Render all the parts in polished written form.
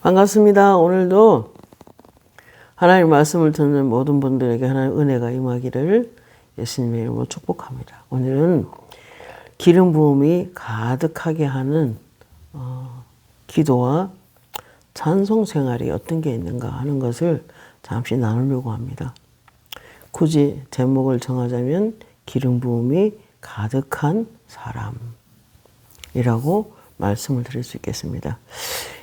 반갑습니다. 오늘도 하나님 말씀을 듣는 모든 분들에게 하나님 은혜가 임하기를 예수님의 이름으로 축복합니다. 오늘은 기름 부음이 가득하게 하는 기도와 찬송 생활이 어떤 게 있는가 하는 것을 잠시 나누려고 합니다. 굳이 제목을 정하자면 기름 부음이 가득한 사람이라고 말씀을 드릴 수 있겠습니다.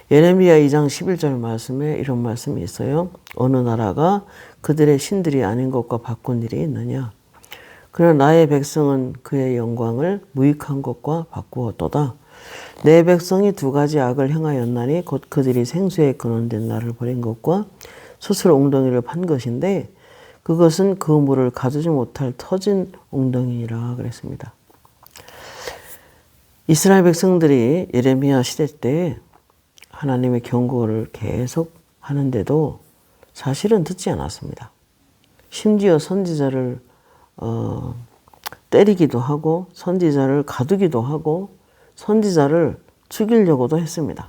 예레미야 2장 11절 말씀에 이런 말씀이 있어요. 어느 나라가 그들의 신들이 아닌 것과 바꾼 일이 있느냐. 그러나 나의 백성은 그의 영광을 무익한 것과 바꾸었도다. 내 백성이 두 가지 악을 행하였나니 곧 그들이 생수에 근원된 나를 버린 것과 스스로 웅덩이를 판 것인데 그것은 그 물을 가두지 못할 터진 웅덩이니라 그랬습니다. 이스라엘 백성들이 예레미야 시대 때 하나님의 경고를 계속 하는데도 사실은 듣지 않았습니다. 심지어 선지자를 때리기도 하고 선지자를 가두기도 하고 선지자를 죽이려고도 했습니다.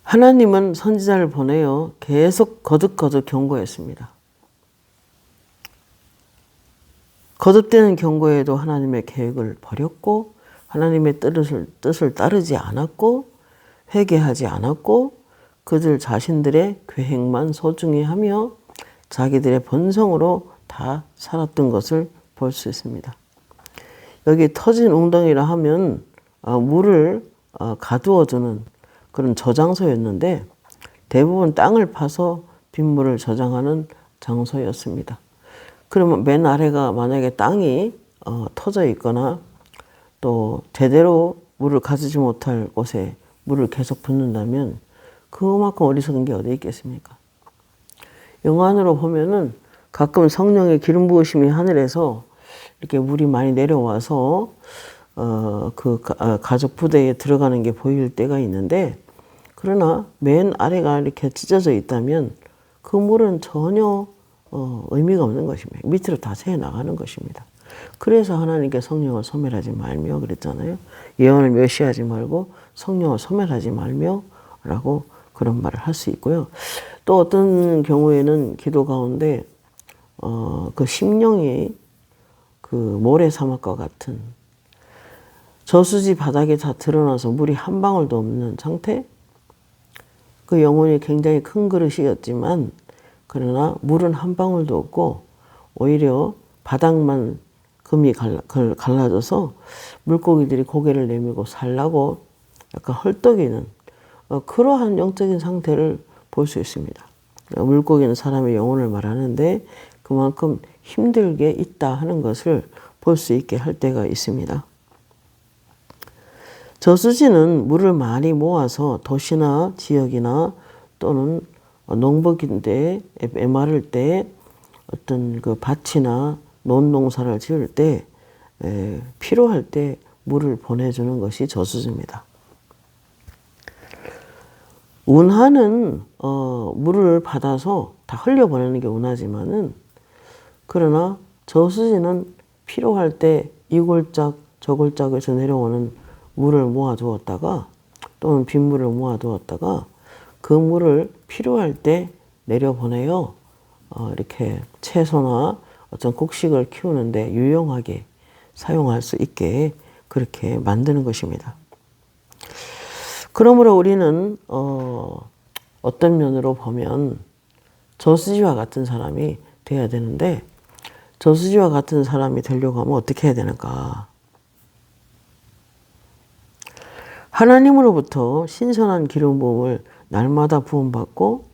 하나님은 선지자를 보내어 계속 거듭거듭 경고했습니다. 거듭되는 경고에도 하나님의 계획을 버렸고 하나님의 뜻을 따르지 않았고 회개하지 않았고 그들 자신들의 계획만 소중히 하며 자기들의 본성으로 다 살았던 것을 볼 수 있습니다. 여기 터진 웅덩이라 하면 물을 가두어두는 그런 저장소였는데 대부분 땅을 파서 빗물을 저장하는 장소였습니다. 그러면 맨 아래가 만약에 땅이 터져 있거나 또 제대로 물을 가두지 못할 곳에 물을 계속 붓는다면 그만큼 어리석은 게 어디 있겠습니까? 영안으로 보면은 가끔 성령의 기름 부으심이 하늘에서 이렇게 물이 많이 내려와서 가족 부대에 들어가는 게 보일 때가 있는데 그러나 맨 아래가 이렇게 찢어져 있다면 그 물은 전혀 의미가 없는 것입니다. 밑으로 다 새어 나가는 것입니다. 그래서 하나님께 성령을 소멸하지 말며 그랬잖아요. 예언을 멸시하지 말고 성령을 소멸하지 말며 라고 그런 말을 할 수 있고요. 또 어떤 경우에는 기도 가운데 그 심령이 그 모래사막과 같은 저수지 바닥에 다 드러나서 물이 한 방울도 없는 상태. 그 영혼이 굉장히 큰 그릇이었지만 그러나 물은 한 방울도 없고 오히려 바닥만 금이 갈라져서 물고기들이 고개를 내밀고 살라고 약간 헐떡이는 그러한 영적인 상태를 볼 수 있습니다. 물고기는 사람의 영혼을 말하는데 그만큼 힘들게 있다 하는 것을 볼 수 있게 할 때가 있습니다. 저수지는 물을 많이 모아서 도시나 지역이나 또는 농복인데 메마를 때 어떤 그 밭이나 논농사를 지을 때 필요할 때 물을 보내주는 것이 저수지입니다. 운하는 물을 받아서 다 흘려보내는 게 운하지만은 그러나 저수지는 필요할 때 이 골짝 저 골짝에서 내려오는 물을 모아두었다가 또는 빗물을 모아두었다가 그 물을 필요할 때 내려보내요. 이렇게 채소나 어떤 곡식을 키우는데 유용하게 사용할 수 있게 그렇게 만드는 것입니다. 그러므로 우리는 어떤 면으로 보면 저수지와 같은 사람이 되어야 되는데 저수지와 같은 사람이 되려고 하면 어떻게 해야 되는가? 하나님으로부터 신선한 기름 부음을 날마다 부음받고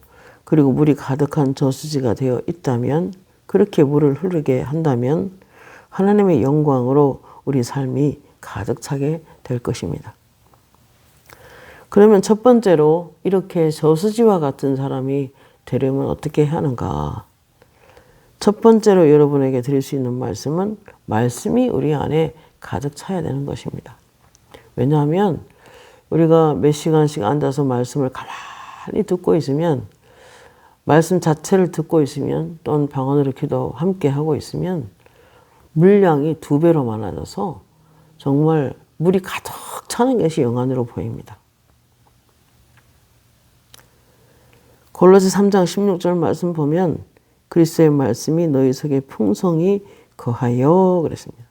그리고 물이 가득한 저수지가 되어 있다면 그렇게 물을 흐르게 한다면 하나님의 영광으로 우리 삶이 가득 차게 될 것입니다. 그러면 첫 번째로 이렇게 저수지와 같은 사람이 되려면 어떻게 해야 하는가? 첫 번째로 여러분에게 드릴 수 있는 말씀은 말씀이 우리 안에 가득 차야 되는 것입니다. 왜냐하면 우리가 몇 시간씩 앉아서 말씀을 가만히 듣고 있으면 말씀 자체를 듣고 있으면 또는 방언으로 기도 함께 하고 있으면 물량이 2배로 많아져서 정말 물이 가득 차는 것이 영안으로 보입니다. 골로새 3장 16절 말씀 보면 그리스도의 말씀이 너희 속에 풍성히 거하여 그랬습니다.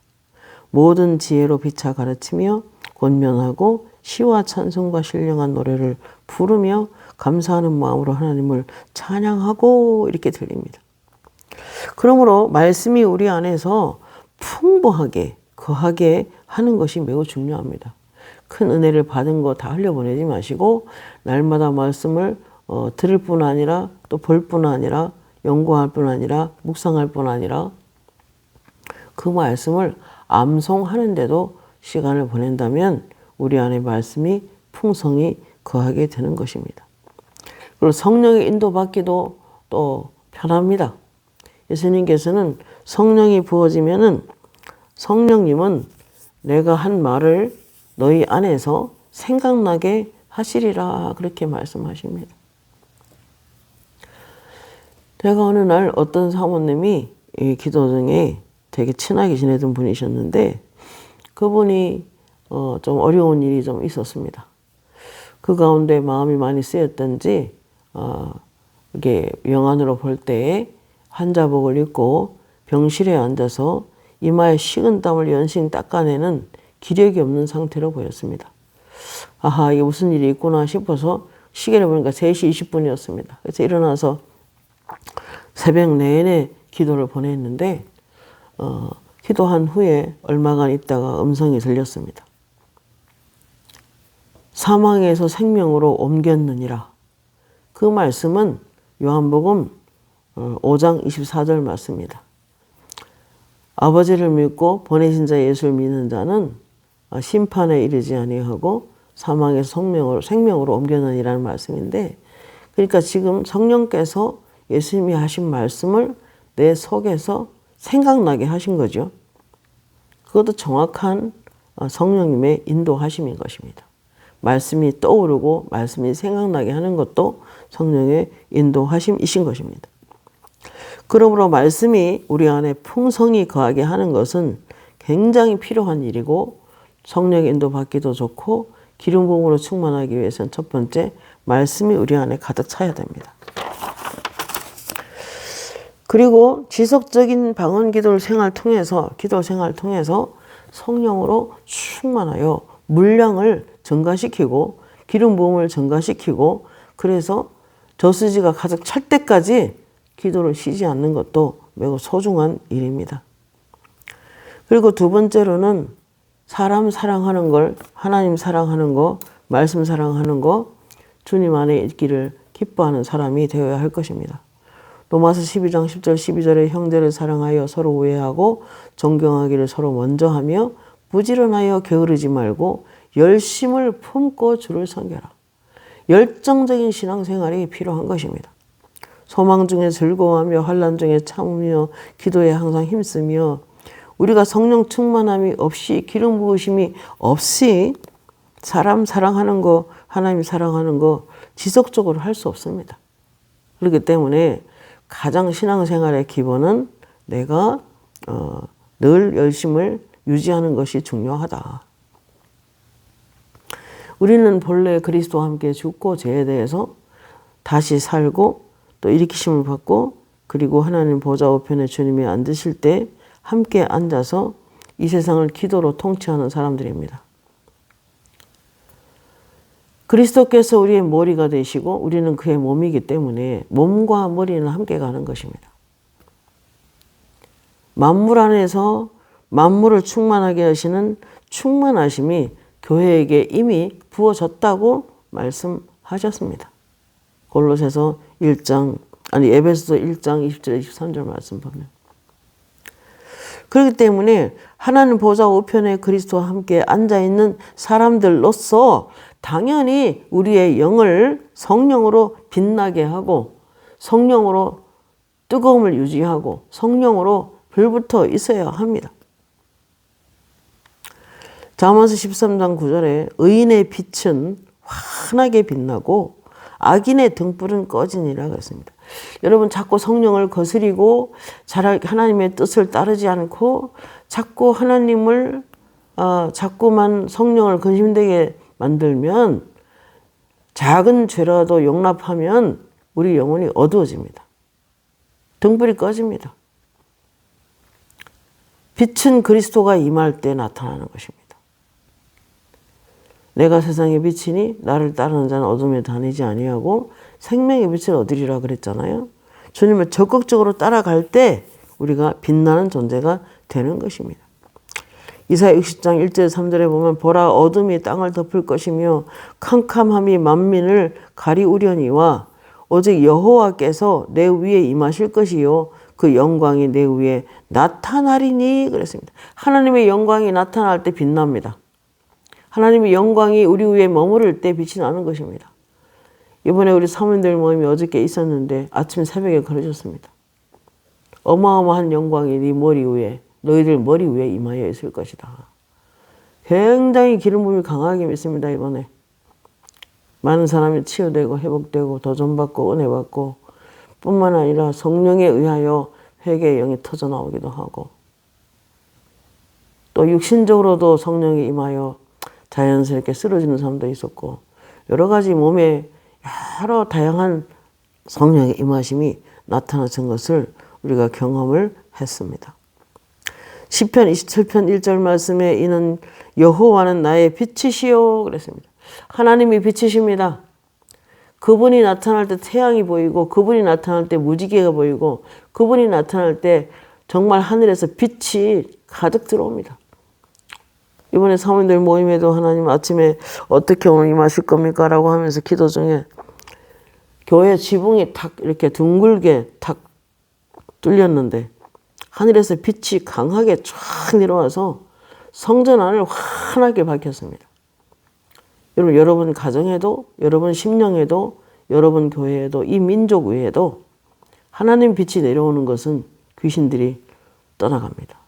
모든 지혜로 비차 가르치며 권면하고 시와 찬송과 신령한 노래를 부르며 감사하는 마음으로 하나님을 찬양하고 이렇게 들립니다. 그러므로 말씀이 우리 안에서 풍부하게 거하게 하는 것이 매우 중요합니다. 큰 은혜를 받은 거 다 흘려보내지 마시고 날마다 말씀을 들을 뿐 아니라 또 볼 뿐 아니라 연구할 뿐 아니라 묵상할 뿐 아니라 그 말씀을 암송하는데도 시간을 보낸다면 우리 안에 말씀이 풍성히 거하게 되는 것입니다. 그리고 성령의 인도받기도 또 편합니다. 예수님께서는 성령이 부어지면은 성령님은 내가 한 말을 너희 안에서 생각나게 하시리라 그렇게 말씀하십니다. 제가 어느 날 어떤 사모님이 이 기도 중에 되게 친하게 지내던 분이셨는데 그분이 좀 어려운 일이 좀 있었습니다. 그 가운데 마음이 많이 쓰였던지 이게 영안으로 볼 때에 환자복을 입고 병실에 앉아서 이마에 식은땀을 연신 닦아내는 기력이 없는 상태로 보였습니다. 아하, 이게 무슨 일이 있구나 싶어서 시계를 보니까 3시 20분이었습니다. 그래서 일어나서 새벽 내내 기도를 보냈는데 기도한 후에 얼마간 있다가 음성이 들렸습니다. 사망에서 생명으로 옮겼느니라. 그 말씀은 요한복음 5장 24절 말씀입니다. 아버지를 믿고 보내신 자 예수를 믿는 자는 심판에 이르지 아니하고 사망에서 생명으로 옮겨느니라는 말씀인데, 그러니까 지금 성령께서 예수님이 하신 말씀을 내 속에서 생각나게 하신 거죠. 그것도 정확한 성령님의 인도하심인 것입니다. 말씀이 떠오르고 말씀이 생각나게 하는 것도 성령의 인도하심이신 것입니다. 그러므로 말씀이 우리 안에 풍성히 거하게 하는 것은 굉장히 필요한 일이고 성령의 인도받기도 좋고 기름 부음으로 충만하기 위해서는 첫 번째 말씀이 우리 안에 가득 차야 됩니다. 그리고 지속적인 방언 기도 생활 통해서 성령으로 충만하여 물량을 증가시키고 기름 부음을 증가시키고 그래서 저수지가 가득 찰 때까지 기도를 쉬지 않는 것도 매우 소중한 일입니다. 그리고 두 번째로는 사람 사랑하는 걸, 하나님 사랑하는 거, 말씀 사랑하는 거, 주님 안에 있기를 기뻐하는 사람이 되어야 할 것입니다. 로마서 12장 10절 12절에 형제를 사랑하여 서로 우애하고 존경하기를 서로 먼저 하며 부지런하여 게으르지 말고 열심을 품고 주를 섬겨라. 열정적인 신앙생활이 필요한 것입니다. 소망 중에 즐거워하며 환난 중에 참으며 기도에 항상 힘쓰며 우리가 성령 충만함이 없이 기름 부으심이 없이 사람 사랑하는 거, 하나님 사랑하는 거 지속적으로 할 수 없습니다. 그렇기 때문에 가장 신앙생활의 기본은 내가 늘 열심을 유지하는 것이 중요하다. 우리는 본래 그리스도와 함께 죽고 죄에 대해서 다시 살고 또 일으키심을 받고 그리고 하나님 보좌 우편에 주님이 앉으실 때 함께 앉아서 이 세상을 기도로 통치하는 사람들입니다. 그리스도께서 우리의 머리가 되시고 우리는 그의 몸이기 때문에 몸과 머리는 함께 가는 것입니다. 만물 안에서 만물을 충만하게 하시는 충만하심이 교회에게 이미 부어졌다고 말씀하셨습니다. 골로새서 1장, 에베소서 1장 20절 23절 말씀 보면. 그렇기 때문에 하나님 보좌 우편에 그리스도와 함께 앉아있는 사람들로서 당연히 우리의 영을 성령으로 빛나게 하고 성령으로 뜨거움을 유지하고 성령으로 불붙어 있어야 합니다. 잠언서 13장 9절에 의인의 빛은 환하게 빛나고 악인의 등불은 꺼지니라 그랬습니다. 여러분 자꾸 성령을 거스리고 하나님의 뜻을 따르지 않고 자꾸 하나님을 자꾸만 성령을 근심되게 만들면 작은 죄라도 용납하면 우리 영혼이 어두워집니다. 등불이 꺼집니다. 빛은 그리스도가 임할 때 나타나는 것입니다. 내가 세상의 빛이니 나를 따르는 자는 어둠에 다니지 아니하고 생명의 빛을 얻으리라 그랬잖아요. 주님을 적극적으로 따라갈 때 우리가 빛나는 존재가 되는 것입니다. 이사야 60장 1절 3절에 보면 보라 어둠이 땅을 덮을 것이며 캄캄함이 만민을 가리우려니와 오직 여호와께서 내 위에 임하실 것이요 그 영광이 내 위에 나타나리니 그랬습니다. 하나님의 영광이 나타날 때 빛납니다. 하나님의 영광이 우리 위에 머무를 때 빛이 나는 것입니다. 이번에 우리 사모님들 모임이 어저께 있었는데 아침 새벽에 그러셨습니다. 어마어마한 영광이 네 머리 위에 너희들 머리 위에 임하여 있을 것이다. 굉장히 기름 부음이 강하게 믿습니다. 이번에 많은 사람이 치유되고 회복되고 도전받고 은혜받고 뿐만 아니라 성령에 의하여 회개의 영이 터져 나오기도 하고 또 육신적으로도 성령이 임하여 자연스럽게 쓰러지는 사람도 있었고 여러 가지 몸에 여러 다양한 성령의 임하심이 나타나는 것을 우리가 경험을 했습니다. 시편 27편 1절 말씀에 이는 여호와는 나의 빛이시요 그랬습니다. 하나님이 빛이십니다. 그분이 나타날 때 태양이 보이고 그분이 나타날 때 무지개가 보이고 그분이 나타날 때 정말 하늘에서 빛이 가득 들어옵니다. 이번에 사모님들 모임에도 하나님 아침에 어떻게 오늘 임하실 겁니까? 라고 하면서 기도 중에 교회 지붕이 탁 이렇게 둥글게 탁 뚫렸는데 하늘에서 빛이 강하게 쫙 내려와서 성전 안을 환하게 밝혔습니다. 여러분 가정에도 여러분 심령에도 여러분 교회에도 이 민족 외에도 하나님 빛이 내려오는 것은 귀신들이 떠나갑니다.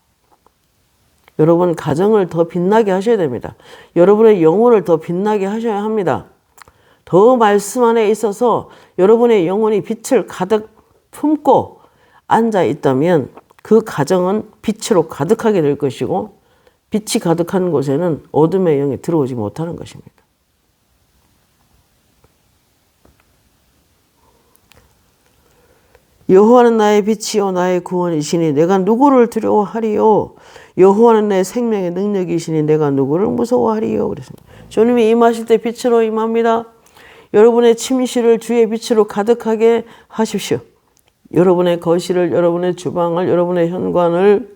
여러분 가정을 더 빛나게 하셔야 됩니다. 여러분의 영혼을 더 빛나게 하셔야 합니다. 더 말씀 안에 있어서 여러분의 영혼이 빛을 가득 품고 앉아 있다면 그 가정은 빛으로 가득하게 될 것이고 빛이 가득한 곳에는 어둠의 영이 들어오지 못하는 것입니다. 여호와는 나의 빛이요 나의 구원이시니 내가 누구를 두려워하리요. 여호와는 내 생명의 능력이시니 내가 누구를 무서워하리요. 그랬습니다. 주님이 임하실 때 빛으로 임합니다. 여러분의 침실을 주의 빛으로 가득하게 하십시오. 여러분의 거실을, 여러분의 주방을, 여러분의 현관을,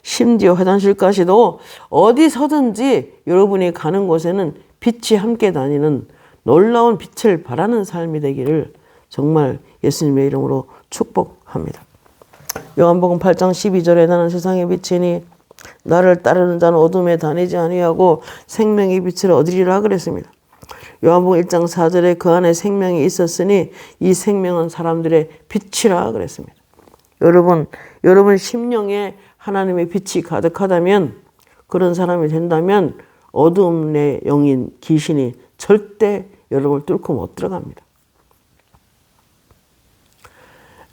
심지어 화장실까지도 어디서든지 여러분이 가는 곳에는 빛이 함께 다니는 놀라운 빛을 발하는 삶이 되기를 정말 예수님의 이름으로 축복합니다. 요한복음 8장 12절에 나는 세상의 빛이니 나를 따르는 자는 어둠에 다니지 아니하고 생명의 빛을 얻으리라 그랬습니다. 요한복음 1장 4절에 그 안에 생명이 있었으니 이 생명은 사람들의 빛이라 그랬습니다. 여러분 심령에 하나님의 빛이 가득하다면 그런 사람이 된다면 어둠의 영인 귀신이 절대 여러분을 뚫고 못 들어갑니다.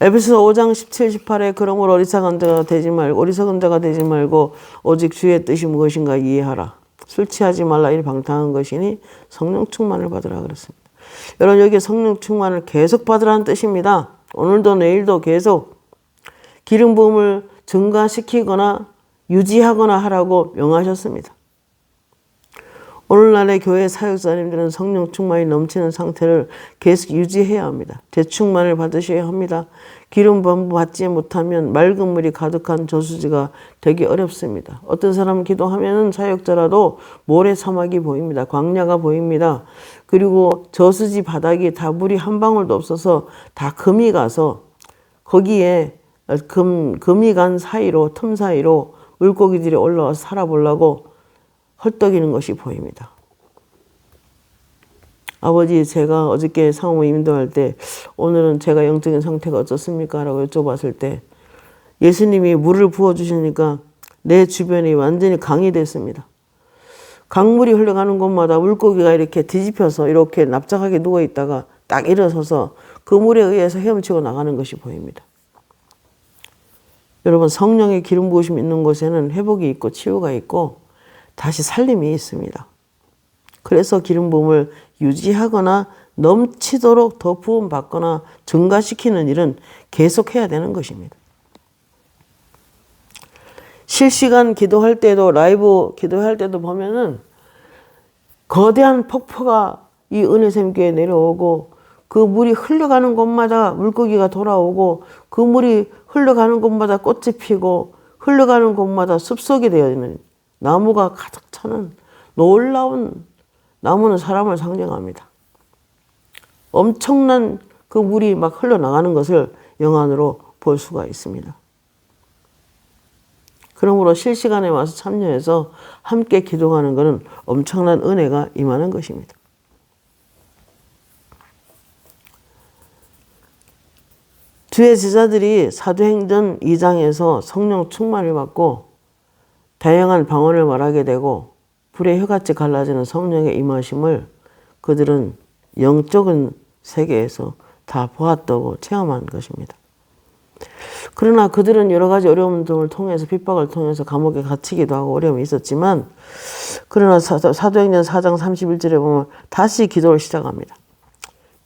에베소서 5장 17, 18에 그러므로 어리석은 자가 되지 말고 오직 주의 뜻이 무엇인가 이해하라. 술 취하지 말라 이 방탕한 것이니 성령 충만을 받으라 그랬습니다. 여러분 여기 성령 충만을 계속 받으라는 뜻입니다. 오늘도 내일도 계속 기름 부음을 증가시키거나 유지하거나 하라고 명하셨습니다. 오늘날의 교회 사역자님들은 성령 충만이 넘치는 상태를 계속 유지해야 합니다. 대충만을 받으셔야 합니다. 기름 부음 받지 못하면 맑은 물이 가득한 저수지가 되기 어렵습니다. 어떤 사람은 기도하면 사역자라도 모래 사막이 보입니다. 광야가 보입니다. 그리고 저수지 바닥이 다 물이 한 방울도 없어서 다 금이 가서 거기에 금이 간 사이로 틈 사이로 물고기들이 올라와서 살아보려고 헐떡이는 것이 보입니다. 아버지 제가 어저께 상호 인도할 때 오늘은 제가 영적인 상태가 어떻습니까? 라고 여쭤봤을 때 예수님이 물을 부어주시니까 내 주변이 완전히 강이 됐습니다. 강물이 흘러가는 곳마다 물고기가 이렇게 뒤집혀서 이렇게 납작하게 누워있다가 딱 일어서서 그 물에 의해서 헤엄치고 나가는 것이 보입니다. 여러분 성령의 기름 부으심이 있는 곳에는 회복이 있고 치유가 있고 다시 살림이 있습니다. 그래서 기름 부음을 유지하거나 넘치도록 더 부음받거나 증가시키는 일은 계속해야 되는 것입니다. 실시간 기도할 때도, 라이브 기도할 때도 보면은 거대한 폭포가 이 은혜샘교에 내려오고 그 물이 흘러가는 곳마다 물고기가 돌아오고 그 물이 흘러가는 곳마다 꽃이 피고 흘러가는 곳마다 숲속이 되어 있는 나무가 가득 차는 놀라운, 나무는 사람을 상징합니다. 엄청난 그 물이 막 흘러나가는 것을 영안으로 볼 수가 있습니다. 그러므로 실시간에 와서 참여해서 함께 기도하는 것은 엄청난 은혜가 임하는 것입니다. 주의 제자들이 사도행전 2장에서 성령 충만을 받고 다양한 방언을 말하게 되고 불의 혀같이 갈라지는 성령의 임하심을 그들은 영적인 세계에서 다 보았다고 체험한 것입니다. 그러나 그들은 여러 가지 어려움 등을 통해서 핍박을 통해서 감옥에 갇히기도 하고 어려움이 있었지만 그러나 사도행전 4장 31절에 보면 다시 기도를 시작합니다.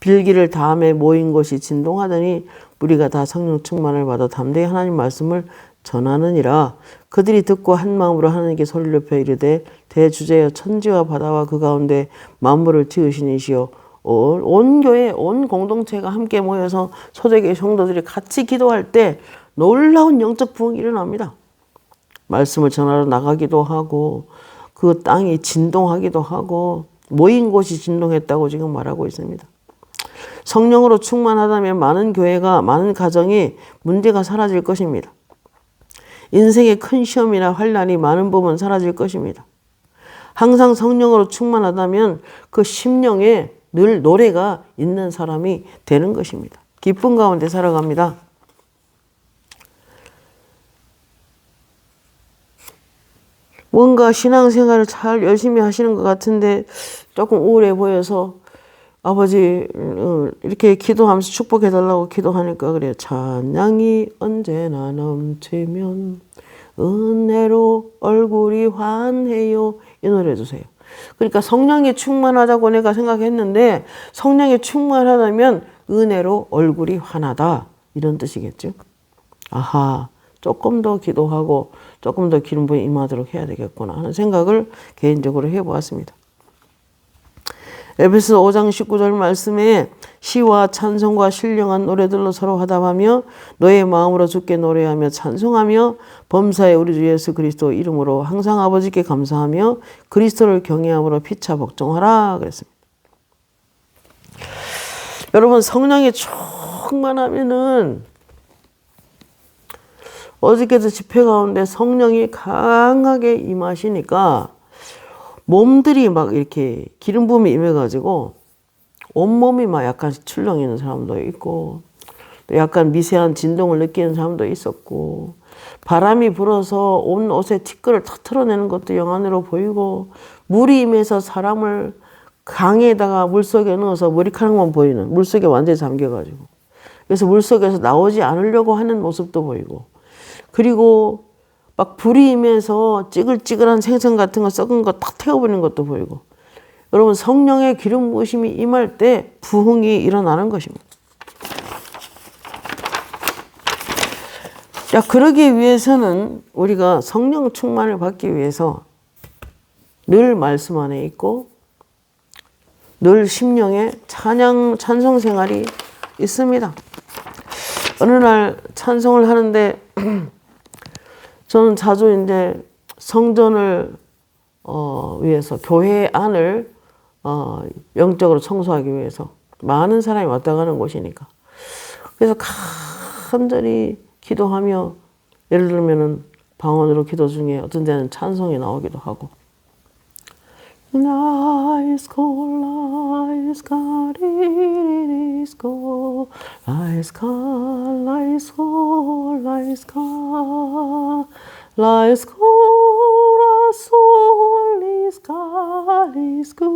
빌기를 다음에 모인 곳이 진동하더니 우리가 다 성령 충만을 받아 담대히 하나님 말씀을 전하느니라. 그들이 듣고 한 마음으로 하나님께 소리를 높여 이르되 대주제여 천지와 바다와 그 가운데 만물을 지으신 이시여. 온 교회, 온 공동체가 함께 모여서 초대교회 성도들이 같이 기도할 때 놀라운 영적 부흥이 일어납니다. 말씀을 전하러 나가기도 하고 그 땅이 진동하기도 하고 모인 곳이 진동했다고 지금 말하고 있습니다. 성령으로 충만하다면 많은 교회가, 많은 가정이 문제가 사라질 것입니다. 인생의 큰 시험이나 환난이 많은 부분 사라질 것입니다. 항상 성령으로 충만하다면 그 심령에 늘 노래가 있는 사람이 되는 것입니다. 기쁨 가운데 살아갑니다. 뭔가 신앙생활을 잘 열심히 하시는 것 같은데 조금 우울해 보여서 아버지 이렇게 기도하면서 축복해달라고 기도하니까 그래요. 찬양이 언제나 넘치면 은혜로 얼굴이 환해요. 이 노래 해주세요. 그러니까 성령이 충만하다고 내가 생각했는데 성령이 충만하다면 은혜로 얼굴이 환하다. 이런 뜻이겠죠. 아하, 조금 더 기도하고 조금 더 기름 부음이 임하도록 해야 되겠구나 하는 생각을 개인적으로 해보았습니다. 에베소 5장 19절 말씀에 시와 찬송과 신령한 노래들로 서로 화답하며 너의 마음으로 주께 노래하며 찬송하며 범사에 우리 주 예수 그리스도 이름으로 항상 아버지께 감사하며 그리스도를 경외함으로 피차 복종하라 그랬습니다. 여러분 성령이 충만하면은 어저께도 집회 가운데 성령이 강하게 임하시니까 몸들이 막 이렇게 기름 부음이 임해가지고 온몸이 막 약간씩 출렁이는 사람도 있고 또 약간 미세한 진동을 느끼는 사람도 있었고 바람이 불어서 온 옷에 티끌을 탁 털어내는 것도 영안으로 보이고 물이 임해서 사람을 강에다가 물속에 넣어서 머리카락만 보이는 물속에 완전히 잠겨가지고 그래서 물속에서 나오지 않으려고 하는 모습도 보이고 그리고 막 불이 임해서 찌글찌글한 생선 같은 거 썩은 거 탁 태워버리는 것도 보이고 여러분 성령의 기름 부으심이 임할 때 부흥이 일어나는 것입니다. 자, 그러기 위해서는 우리가 성령 충만을 받기 위해서 늘 말씀 안에 있고 늘 심령에 찬송 생활이 있습니다. 어느 날 찬송을 하는데 저는 자주 이제 성전을 위해서 교회 안을 영적으로 청소하기 위해서 많은 사람이 왔다 가는 곳이니까 그래서 간절히 기도하며 예를 들면은 방언으로 기도 중에 어떤 데는 찬송이 나오기도 하고 Lies God, lies God, it is God. Lies God, lies God, lies God. La escola sol iscariscu,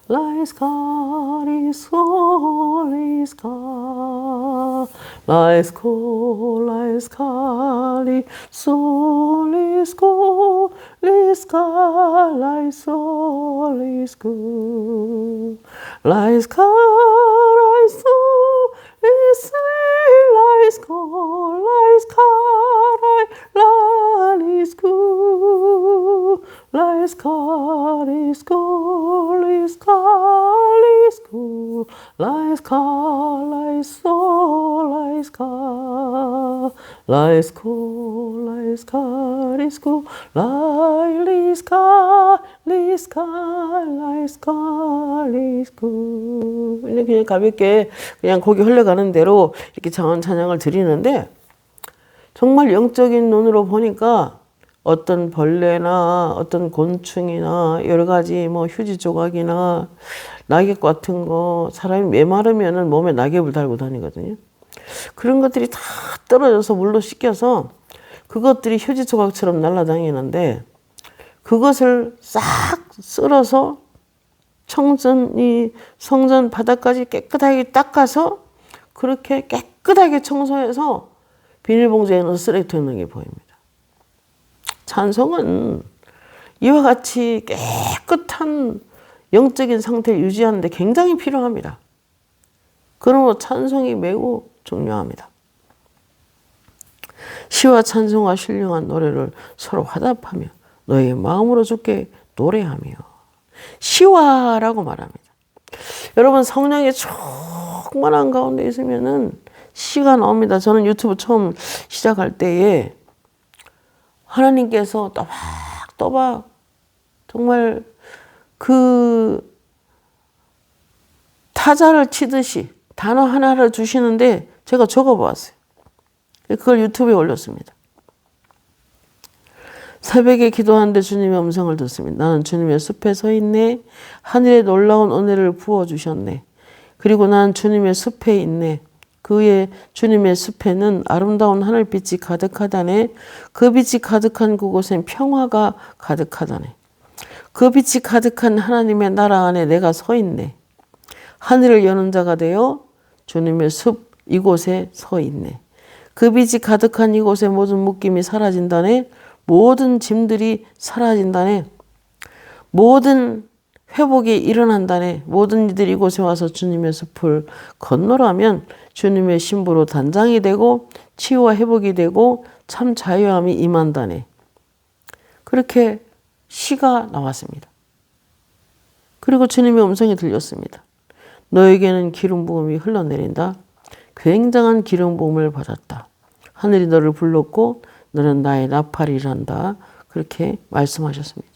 la escarisol isca, la escola escali sol iscu, lisca la sol iscu, la escara isol la escola escarai la liscu, la escarisco, liscaliscu, la escala isol la esca, la escola escariscu, la lisca, lisca, la escaliscu. 그냥 가볍게 그냥 곡이 흘러가는 대로 이렇게 자원 찬양을 드리는데 정말 영적인 눈으로 보니까 어떤 벌레나 어떤 곤충이나 여러 가지 뭐 휴지 조각이나 낙엽 같은 거 사람이 메마르면은 몸에 낙엽을 달고 다니거든요. 그런 것들이 다 떨어져서 물로 씻겨서 그것들이 휴지 조각처럼 날아다니는데 그것을 싹 쓸어서 이 성전 바닥까지 깨끗하게 닦아서 그렇게 깨끗하게 청소해서 비닐봉지에 넣어서 쓰레기통에 넣는 게 보입니다. 찬송은 이와 같이 깨끗한 영적인 상태를 유지하는 데 굉장히 필요합니다. 그러므로 찬송이 매우 중요합니다. 시와 찬송과 신령한 노래를 서로 화답하며 너의 마음으로 주께 노래하며 시와라고 말합니다. 여러분 성령의 충만한 가운데 있으면은 시가 나옵니다. 저는 유튜브 처음 시작할 때에 하나님께서 또박 정말 그 타자를 치듯이 단어 하나를 주시는데 제가 적어보았어요. 그걸 유튜브에 올렸습니다. 새벽에 기도하는데 주님의 음성을 듣습니다. 나는 주님의 숲에 서 있네. 하늘에 놀라운 은혜를 부어주셨네. 그리고 난 주님의 숲에 있네. 그의 주님의 숲에는 아름다운 하늘빛이 가득하다네. 그 빛이 가득한 그곳엔 평화가 가득하다네. 그 빛이 가득한 하나님의 나라 안에 내가 서 있네. 하늘을 여는 자가 되어 주님의 숲 이곳에 서 있네. 그 빛이 가득한 이곳에 모든 묶임이 사라진다네. 모든 짐들이 사라진다네. 모든 회복이 일어난다네. 모든 이들이 이곳에 와서 주님의 숲을 건너라면 주님의 신부로 단장이 되고 치유와 회복이 되고 참 자유함이 임한다네. 그렇게 시가 나왔습니다. 그리고 주님의 음성이 들렸습니다. 너에게는 기름 부음이 흘러내린다. 굉장한 기름 부음을 받았다. 하늘이 너를 불렀고 너는 나의 나팔이란다. 그렇게 말씀하셨습니다.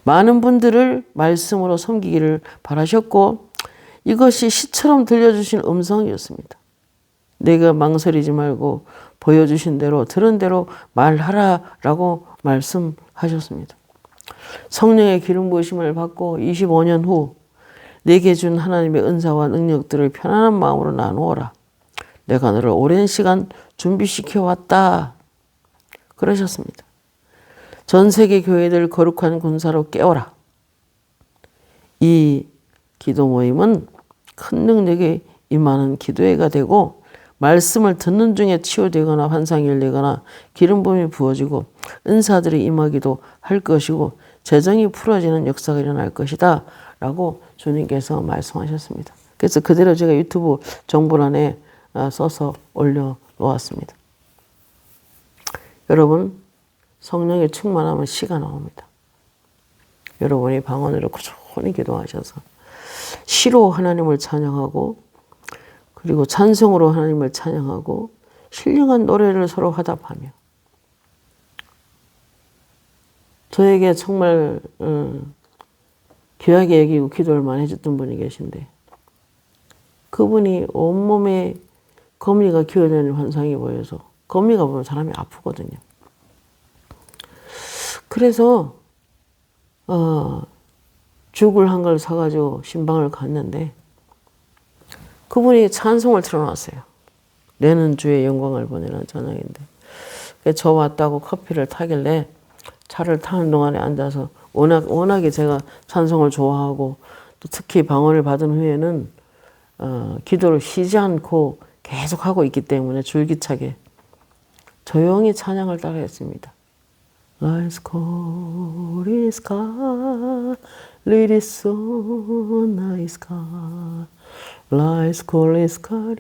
많은 분들을 말씀으로 섬기기를 바라셨고 이것이 시처럼 들려주신 음성이었습니다. 내가 망설이지 말고 보여주신 대로 들은 대로 말하라라고 말씀하셨습니다. 성령의 기름 부으심을 받고 25년 후 내게 준 하나님의 은사와 능력들을 편안한 마음으로 나누어라. 내가 너를 오랜 시간 준비시켜 왔다. 그러셨습니다. 전 세계 교회들 거룩한 군사로 깨워라. 이 기도 모임은 큰 능력이 임하는 기도회가 되고 말씀을 듣는 중에 치유되거나 환상이 열리거나 기름 부음이 부어지고 은사들이 임하기도 할 것이고 재정이 풀어지는 역사가 일어날 것이다 라고 주님께서 말씀하셨습니다. 그래서 그대로 제가 유튜브 정보란에 써서 올려놓았습니다. 여러분 성령의 충만하면 시가 나옵니다. 여러분이 방언으로 꾸준히 기도하셔서 시로 하나님을 찬양하고 그리고 찬송으로 하나님을 찬양하고 신령한 노래를 서로 화답하며 저에게 정말 귀하게 여기고 기도를 많이 해줬던 분이 계신데 그분이 온몸에 거미가 기어다니는 환상이 보여서 거미가 보면 사람이 아프거든요. 그래서 죽을 한 걸 사가지고 신방을 갔는데 그분이 찬송을 틀어놨어요. 내는 주의 영광을 보내는 찬양인데 저 왔다고 커피를 타길래 차를 타는 동안에 앉아서 워낙에 제가 찬송을 좋아하고 또 특히 방언을 받은 후에는 기도를 쉬지 않고 계속 하고 있기 때문에 줄기차게 조용히 찬양을 따라했습니다. Life's cold is God, it is so nice God. Life's cold is God,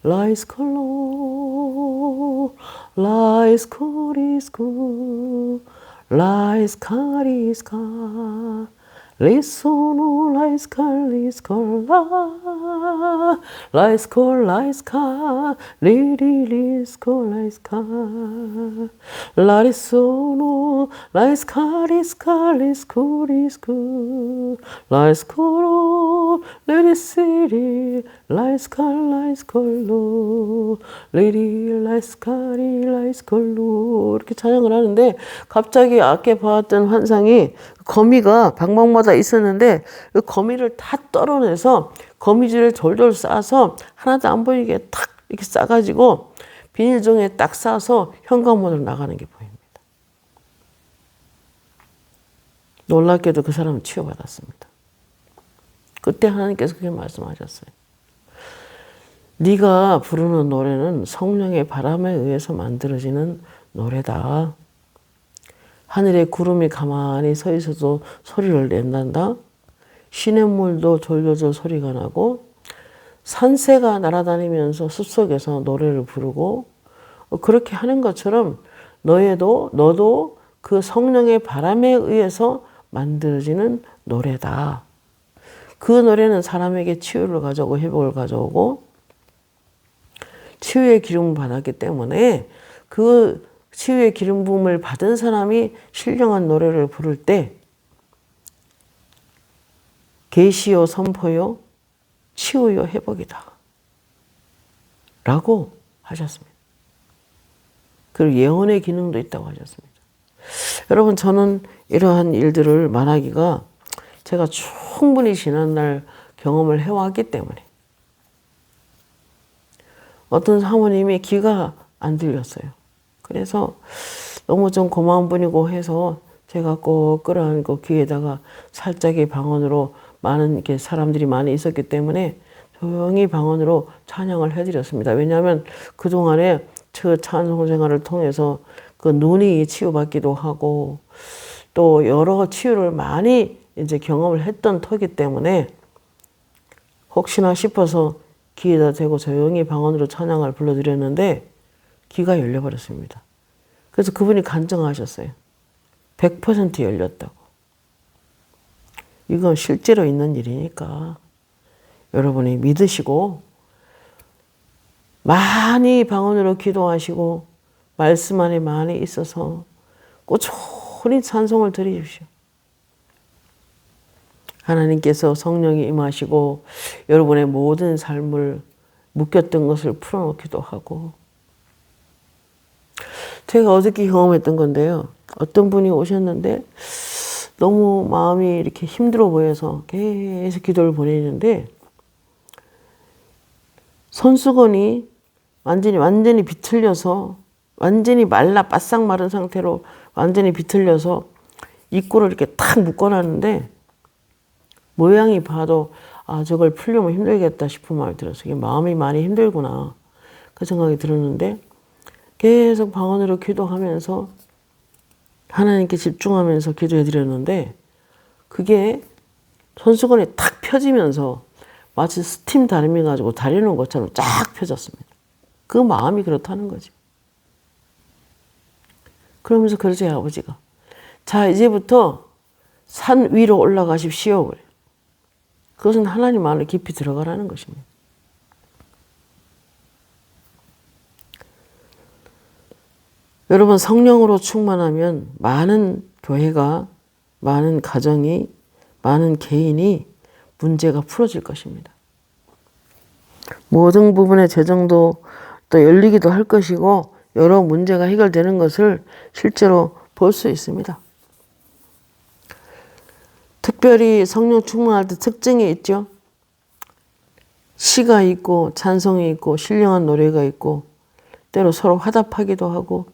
life's cold, life's cold is good, life's cold is God. Listen, life's cold is cold, life's cold, life's cold, life's cold, life's cold. Listen, life's cold is cold, is good, is good. Life's cold, lady city, life's cold, life's cold, lady, life's cold, life's cold. 이렇게 찬양을 하는데 갑자기 아까 봤던 환상이 거미가 방망마다 있었는데 그 거미를 다 떨어내서 거미줄을 졸졸 싸서 하나도 안 보이게 탁 이렇게 싸가지고 비닐종이에 딱 싸서 현관문으로 나가는 게 보입니다. 놀랍게도 그 사람은 치유받았습니다. 그때 하나님께서 그렇게 말씀하셨어요. 네가 부르는 노래는 성령의 바람에 의해서 만들어지는 노래다. 하늘에 구름이 가만히 서 있어도 소리를 낸단다. 시냇물도 졸졸졸 소리가 나고 산새가 날아다니면서 숲속에서 노래를 부르고 그렇게 하는 것처럼 너도 그 성령의 바람에 의해서 만들어지는 노래다. 그 노래는 사람에게 치유를 가져오고 회복을 가져오고 치유의 기름을 받았기 때문에 그 치유의 기름 부음을 받은 사람이 신령한 노래를 부를 때 계시요 선포요 치유요 회복이다 라고 하셨습니다. 그리고 예언의 기능도 있다고 하셨습니다. 여러분, 저는 이러한 일들을 말하기가 제가 충분히 지난날 경험을 해왔기 때문에 어떤 사모님이 귀가 안 들렸어요. 그래서 너무 좀 고마운 분이고 해서 제가 꼭 끌어안고 귀에다가 살짝의 방언으로 많은 이렇게 사람들이 많이 있었기 때문에 조용히 방언으로 찬양을 해드렸습니다. 왜냐하면 그동안에 저 찬송 생활을 통해서 그 눈이 치유받기도 하고 또 여러 치유를 많이 이제 경험을 했던 터기 때문에 혹시나 싶어서 귀에다 대고 조용히 방언으로 찬양을 불러드렸는데 귀가 열려버렸습니다. 그래서 그분이 간증하셨어요. 100% 열렸다고. 이건 실제로 있는 일이니까 여러분이 믿으시고 많이 방언으로 기도하시고 말씀 안에 많이 있어서 꾸준히 찬송을 드리십시오. 하나님께서 성령이 임하시고 여러분의 모든 삶을 묶였던 것을 풀어놓기도 하고 제가 어저께 경험했던 건데요. 어떤 분이 오셨는데 너무 마음이 이렇게 힘들어 보여서 계속 기도를 보내는데 손수건이 완전히 비틀려서 완전히 바싹 마른 상태로 완전히 비틀려서 입구를 이렇게 탁 묶어놨는데 모양이 봐도 저걸 풀려면 힘들겠다 싶은 마음이 들었어요. 이게 마음이 많이 힘들구나 그 생각이 들었는데 계속 방언으로 기도하면서 하나님께 집중하면서 기도해 드렸는데 그게 손수건이 탁 펴지면서 마치 스팀 다리미 가지고 다리는 것처럼 쫙 펴졌습니다. 그 마음이 그렇다는 거죠. 그러면서 그러지 아버지가 자 이제부터 산 위로 올라가십시오. 그래요. 그것은 하나님 안에 깊이 들어가라는 것입니다. 여러분 성령으로 충만하면 많은 교회가 많은 가정이 많은 개인이 문제가 풀어질 것입니다. 모든 부분의 재정도 또 열리기도 할 것이고 여러 문제가 해결되는 것을 실제로 볼 수 있습니다. 특별히 성령 충만할 때 특징이 있죠. 시가 있고 찬송이 있고 신령한 노래가 있고 때로 서로 화답하기도 하고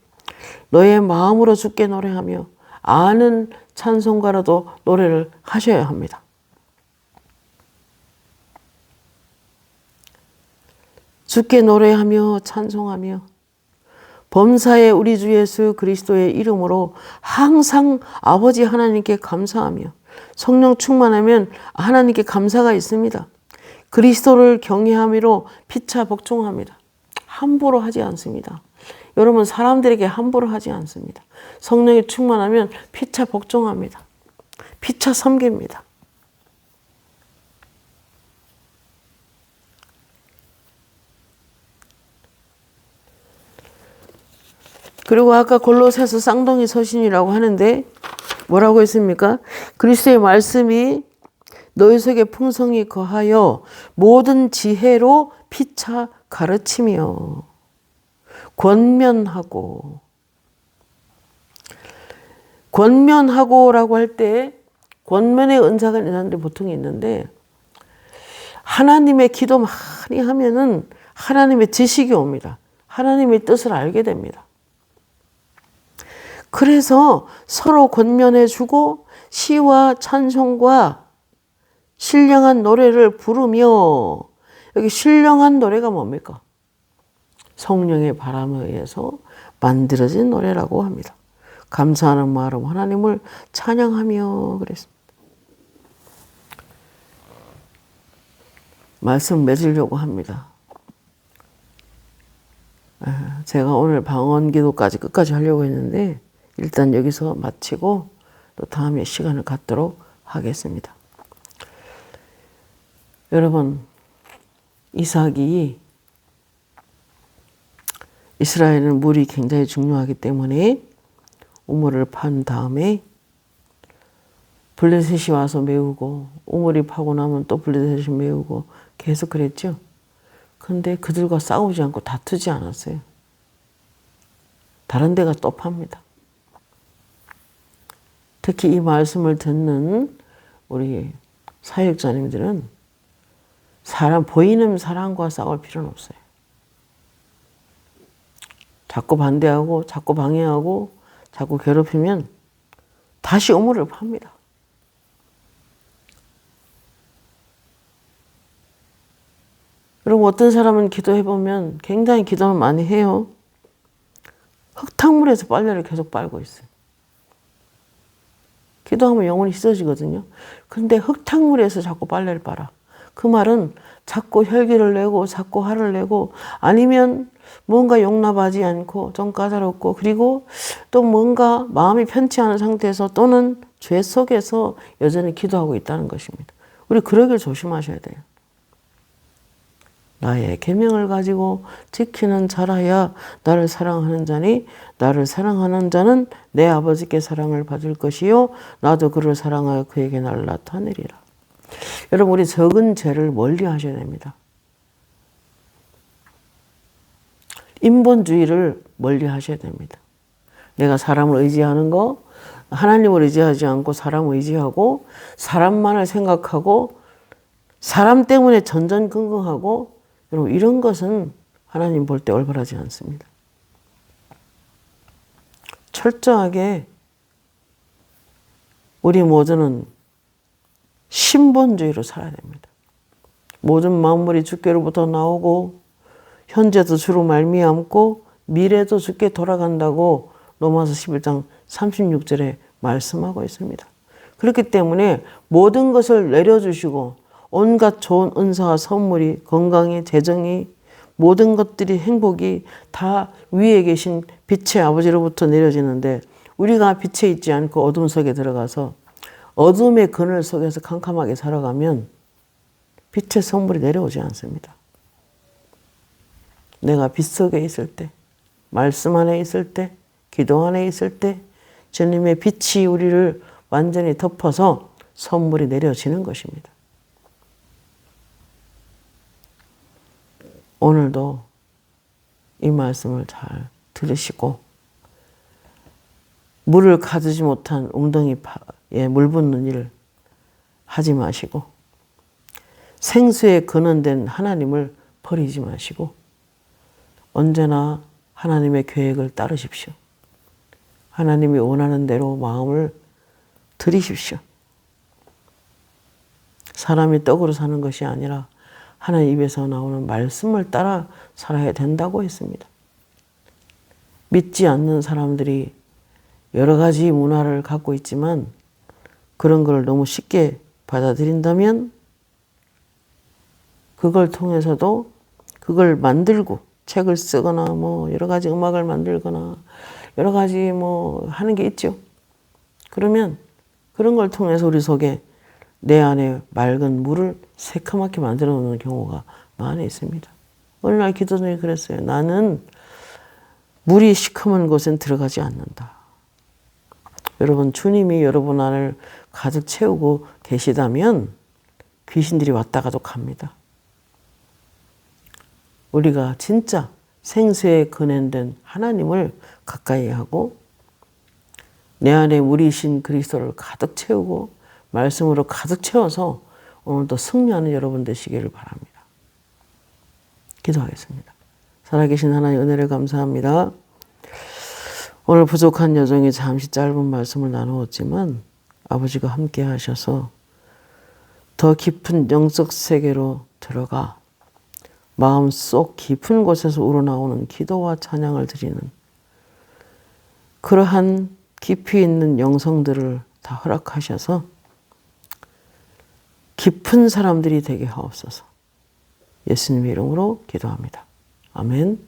너의 마음으로 주께 노래하며 아는 찬송가라도 노래를 하셔야 합니다. 주께 노래하며 찬송하며 범사의 우리 주 예수 그리스도의 이름으로 항상 아버지 하나님께 감사하며 성령 충만하면 하나님께 감사가 있습니다. 그리스도를 경외함으로 피차 복종합니다. 함부로 하지 않습니다. 여러분, 사람들에게 함부로 하지 않습니다. 성령이 충만하면 피차 복종합니다. 피차 섬깁니다. 그리고 아까 골로새서 쌍둥이 서신이라고 하는데 뭐라고 했습니까? 그리스도의 말씀이 너희 속에 풍성히 거하여 모든 지혜로 피차 가르치며 권면하고라고 할 때 권면의 은사가 있는 사람들이 보통 있는데 하나님의 기도 많이 하면은 하나님의 지식이 옵니다. 하나님의 뜻을 알게 됩니다. 그래서 서로 권면해주고 시와 찬송과 신령한 노래를 부르며, 여기 신령한 노래가 뭡니까? 성령의 바람에 의해서 만들어진 노래라고 합니다. 감사하는 마음 하나님을 찬양하며 그랬습니다. 말씀 맺으려고 합니다. 제가 오늘 방언 기도까지 끝까지 하려고 했는데 일단 여기서 마치고 또 다음에 시간을 갖도록 하겠습니다. 여러분, 이삭이 이스라엘은 물이 굉장히 중요하기 때문에 우물을 판 다음에 블레셋이 와서 메우고 우물이 파고 나면 또 블레셋이 메우고 계속 그랬죠. 그런데 그들과 싸우지 않고 다투지 않았어요. 다른 데가 또 팝니다. 특히 이 말씀을 듣는 우리 사역자님들은 보이는 사람과 싸울 필요는 없어요. 자꾸 반대하고 자꾸 방해하고 자꾸 괴롭히면 다시 우물을 팝니다. 그리고 어떤 사람은 기도해보면 굉장히 기도를 많이 해요. 흙탕물에서 빨래를 계속 빨고 있어요. 기도하면 영혼이 씻어지거든요. 근데 흙탕물에서 자꾸 빨래를 빨아. 그 말은 자꾸 혈기를 내고 자꾸 화를 내고 아니면 뭔가 용납하지 않고 좀 까다롭고 그리고 또 뭔가 마음이 편치 않은 상태에서 또는 죄 속에서 여전히 기도하고 있다는 것입니다. 우리 그러길 조심하셔야 돼요. 나의 계명을 가지고 지키는 자라야 나를 사랑하는 자니 나를 사랑하는 자는 내 아버지께 사랑을 받을 것이요 나도 그를 사랑하여 그에게 나를 나타내리라. 여러분, 우리 적은 죄를 멀리 하셔야 됩니다. 인본주의를 멀리 하셔야 됩니다. 내가 사람을 의지하는 거, 하나님을 의지하지 않고 사람을 의지하고 사람만을 생각하고 사람 때문에 전전긍긍하고 여러분, 이런 것은 하나님 볼 때 올바르지 않습니다. 철저하게 우리 모두는 신본주의로 살아야 됩니다. 모든 만물이 주께로부터 나오고 현재도 주로 말미암고 미래도 주께 돌아간다고 로마서 11장 36절에 말씀하고 있습니다. 그렇기 때문에 모든 것을 내려주시고 온갖 좋은 은사와 선물이 건강이 재정이 모든 것들이 행복이 다 위에 계신 빛의 아버지로부터 내려지는데 우리가 빛에 있지 않고 어둠 속에 들어가서 어둠의 그늘 속에서 캄캄하게 살아가면 빛의 선물이 내려오지 않습니다. 내가 빛 속에 있을 때, 말씀 안에 있을 때, 기도 안에 있을 때 주님의 빛이 우리를 완전히 덮어서 선물이 내려지는 것입니다. 오늘도 이 말씀을 잘 들으시고 물을 가두지 못한 웅덩이에 물 붓는 일을 하지 마시고 생수에 근원된 하나님을 버리지 마시고 언제나 하나님의 계획을 따르십시오. 하나님이 원하는 대로 마음을 들이십시오. 사람이 떡으로 사는 것이 아니라 하나님 입에서 나오는 말씀을 따라 살아야 된다고 했습니다. 믿지 않는 사람들이 여러 가지 문화를 갖고 있지만 그런 걸 너무 쉽게 받아들인다면 그걸 통해서도 그걸 만들고 책을 쓰거나 뭐 여러 가지 음악을 만들거나 여러 가지 뭐 하는 게 있죠. 그러면 그런 걸 통해서 우리 속에 내 안에 맑은 물을 새카맣게 만들어 놓는 경우가 많이 있습니다. 어느 날 기도 중에 그랬어요. 나는 물이 시커먼 곳엔 들어가지 않는다. 여러분, 주님이 여러분 안을 가득 채우고 계시다면 귀신들이 왔다가도 갑니다. 우리가 진짜 생수에 근원된 하나님을 가까이 하고 내 안에 물이신 그리스도를 가득 채우고 말씀으로 가득 채워서 오늘도 승리하는 여러분 되시기를 바랍니다. 기도하겠습니다. 살아계신 하나님 은혜를 감사합니다. 오늘 부족한 여정이 잠시 짧은 말씀을 나누었지만 아버지가 함께 하셔서 더 깊은 영적 세계로 들어가 마음속 깊은 곳에서 우러나오는 기도와 찬양을 드리는 그러한 깊이 있는 영성들을 다 허락하셔서 깊은 사람들이 되게 하옵소서. 예수님의 이름으로 기도합니다. 아멘.